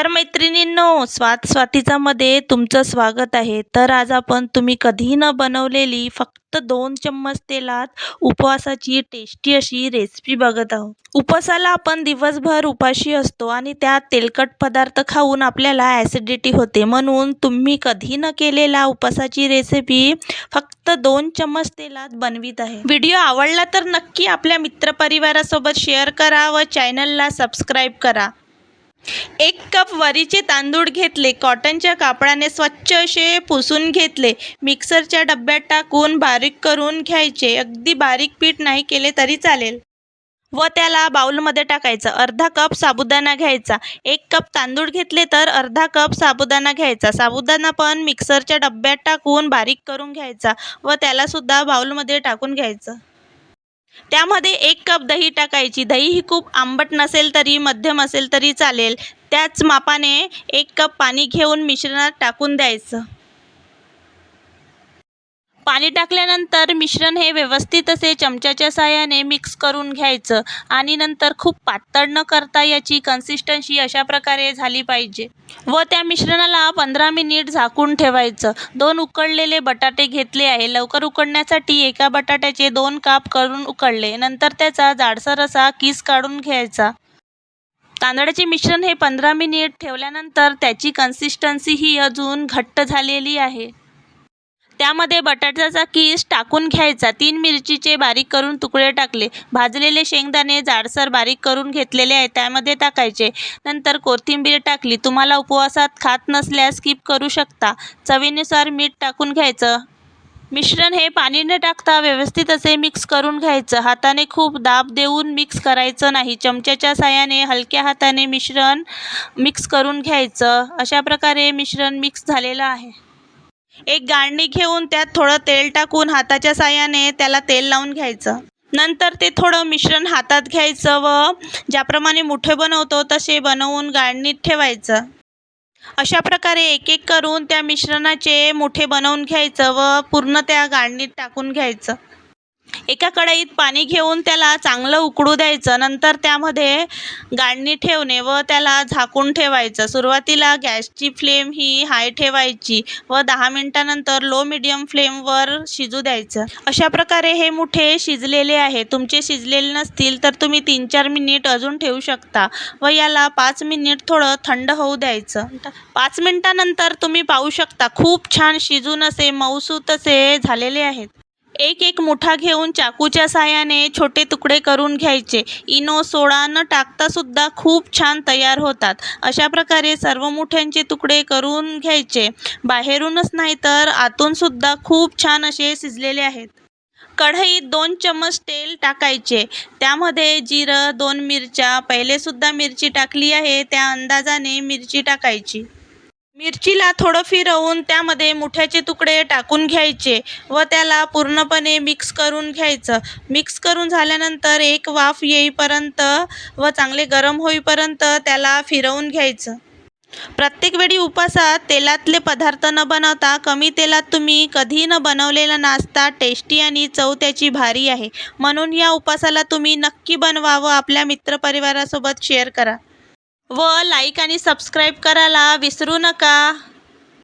तर मैत्रिणींनो, स्वातीचामध्ये तुमचं स्वागत आहे. तर आज आपण तुम्ही कधी न बनवलेली फक्त 2 चम्मच तेलात उपवासाची टेस्टी अशी रेसिपी बघत आहोत. उपवासाला आपण दिवसभर उपाशी असतो आणि त्यात तेलकट पदार्थ खाऊन आपल्याला ॲसिडिटी होते. म्हणून तुम्ही कधी न केलेला उपवासाची रेसिपी फक्त 2 चम्मच तेलात बनवित आहे. व्हिडिओ आवडला तर नक्की आपल्या मित्रपरिवारासोबत शेअर करा व चॅनलला सबस्क्राईब करा. 1 कप वरीचे तांदूळ घेतले. कॉटनच्या कापडाने स्वच्छ असे पुसून घेतले. मिक्सरच्या डब्यात टाकून बारीक करून घ्यायचे. अगदी बारीक पीठ नाही केले तरी चालेल. व त्याला बाउलमध्ये टाकायचं. अर्धा कप साबुदाणा घ्यायचा. 1 कप तांदूळ घेतले तर अर्धा कप साबुदाणा घ्यायचा. साबुदाणा पण मिक्सरच्या डब्यात टाकून बारीक करून घ्यायचा व त्यालासुद्धा बाउलमध्ये टाकून घ्यायचं. त्यामध्ये 1 कप दही टाकायची. दही ही खूप आंबट नसेल तरी मध्यम असेल तरी चालेल. त्याच मापाने 1 कप पाणी घेऊन मिश्रणात टाकून द्यायचं. पाणी टाकल्यानंतर मिश्रण हे व्यवस्थित असे चमच्याच्या साहाय्याने मिक्स करून घ्यायचं आणि नंतर खूप पातळ न करता याची कन्सिस्टन्सी अशा प्रकारे झाली पाहिजे व त्या मिश्रणाला 15 मिनिट झाकून ठेवायचं. 2 उकडलेले बटाटे घेतले आहे. लवकर उकडण्यासाठी एका बटाट्याचे 2 काप करून उकडले. नंतर त्याचा जाडसर असा किस काढून घ्यायचा. तांदळाचे मिश्रण हे 15 मिनिट ठेवल्यानंतर त्याची कन्सिस्टन्सी ही अजून घट्ट झालेली आहे. त्यामध्ये बटाट्याचा किस टाकून घ्यायचा. 3 मिरचीचे बारीक करून तुकडे टाकले. भाजलेले शेंगदाणे जाडसर बारीक करून घेतलेले आहे त्यामध्ये टाकायचे. नंतर कोथिंबीर टाकली. तुम्हाला उपवासात खात नसल्यास स्किप करू शकता. चवीनुसार मीठ टाकून घ्यायचं. मिश्रण हे पाणी न टाकता व्यवस्थित असे मिक्स करून घ्यायचं. हाताने खूप दाब देऊन मिक्स करायचं नाही. चमच्याच्या साहाय्याने हलक्या हाताने मिश्रण मिक्स करून घ्यायचं. अशा प्रकारे मिश्रण मिक्स झालेलं आहे. एक गाळणी घेऊन त्यात थोडं तेल टाकून हाताच्या साहाय्याने त्याला तेल लावून घ्यायचं. नंतर ते थोडं मिश्रण हातात घ्यायचं व ज्याप्रमाणे मुठे बनवतो तसे बनवून गाळणीत ठेवायचं. अशा प्रकारे एक करून त्या मिश्रणाचे मुठे बनवून घ्यायचं व पूर्ण त्या गाळणीत टाकून घ्यायचं. एका कढईत पाणी घेऊन त्याला चांगलं उकळू द्यायचं. नंतर त्यामध्ये गाळणी ठेवणे व त्याला झाकून ठेवायचं. सुरुवातीला गॅसची फ्लेम ही हाय ठेवायची व 10 मिनिटांनंतर लो मीडियम फ्लेमवर शिजू द्यायचं. अशा प्रकारे हे मुठे शिजलेले आहे. तुमचे शिजलेले नसतील तर तुम्ही 3-4 मिनिट अजून ठेवू शकता व याला 5 मिनिट थोडं थंड होऊ द्यायचं. 5 मिनिटांनंतर तुम्ही पाहू शकता खूप छान शिजून असे मऊसूत असे झालेले आहेत. एक मुठा घेऊन चाकूच्या साहाय्याने छोटे तुकडे करून घ्यायचे. इनो सोडा न टाकता सुद्धा खूप छान तयार होतात. अशा प्रकारे सर्व मुठ्यांचे तुकडे करून घ्यायचे. बाहेरूनच नाही तर आतून सुद्धा खूप छान असे शिजलेले आहेत. कढईत 2 चम्मच तेल टाकायचे. त्यामध्ये जिरं, 2 मिरच्या, पहिले सुद्धा मिरची टाकली आहे त्या अंदाजाने मिरची टाकायची. मिरचीला थोडं फिरवून त्यामध्ये मुठ्याचे तुकडे टाकून घ्यायचे व त्याला पूर्णपणे मिक्स करून घ्यायचं. मिक्स करून झाल्यानंतर एक वाफ येईपर्यंत व चांगले गरम होईपर्यंत त्याला फिरवून घ्यायचं. प्रत्येक वेळी उपवासात तेलातले पदार्थ न बनवता कमी तेलात तुम्ही कधी न बनवलेला नाश्ता टेस्टी आणि चव त्याची भारी आहे. म्हणून या उपवासाला तुम्ही नक्की बनवा व आपल्या मित्रपरिवारासोबत शेअर करा व लाईक आणि सबस्क्राईब करायला विसरू नका.